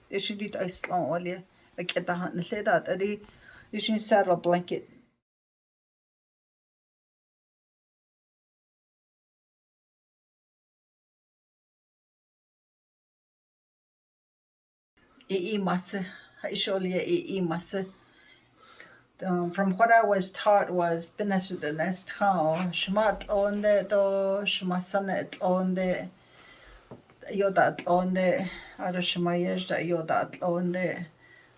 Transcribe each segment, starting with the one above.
Ishin dit ice long olje. Ik heb dat niet lid dat. Die is een saddle blanket. Massa. Is olje massa. From what I was taught was binnen de nest gaan. Schmat onde do schmasanet onde. Yodat onde. Ado schmayes da yodat onde.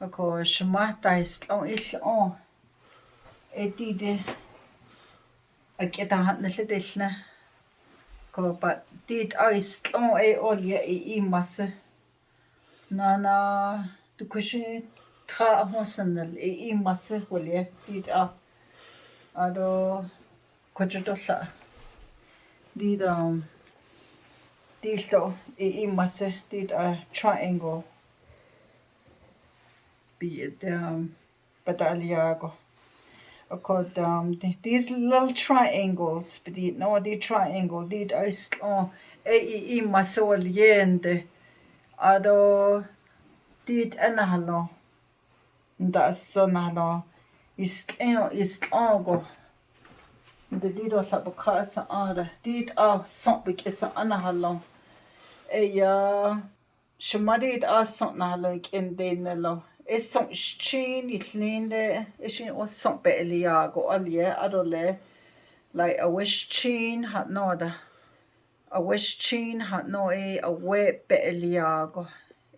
Ako schmata is long is on. Etide. Ik heb dat niet lid dat. Ko but dit ice long olje massa. Na du kushi tra hosanel massa olje dit ado kojodosa dit dildo massa dit triangle be it badaliago called these little triangles but the triangle dit is massa olje ado dit enahalo das so nahalo is go the dit osa bakasa ada dit sont bikisa anahalo ya shmadit sont nahalo in denelo is sont chin itlinde is in sont beliago alye adole like a wish chin hat noda a wish chin hat no a wet beliago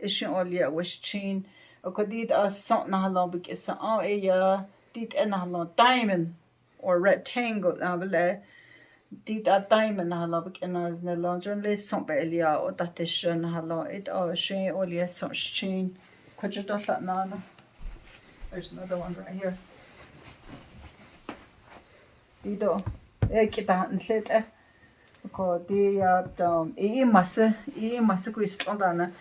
is in olje a wish chin ako dit sont nahalo bikisa ya dit enahalo diamond or rectangle nabele dit diamond nahalo bikina is nelo jonle sont belia o datisha nahalo it she olje sont chin kojodosla nana. There's another one right here. Dido kita nlet ko di massa kwistondana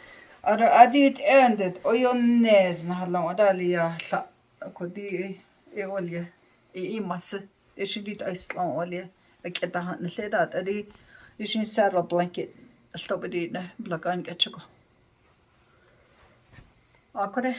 ara adit ended oyones nahalo adalia sa ko di olje massa ishidit islong olje ik heb dat niet lid dat die is een saddle blanket stop die blakan ketchko akore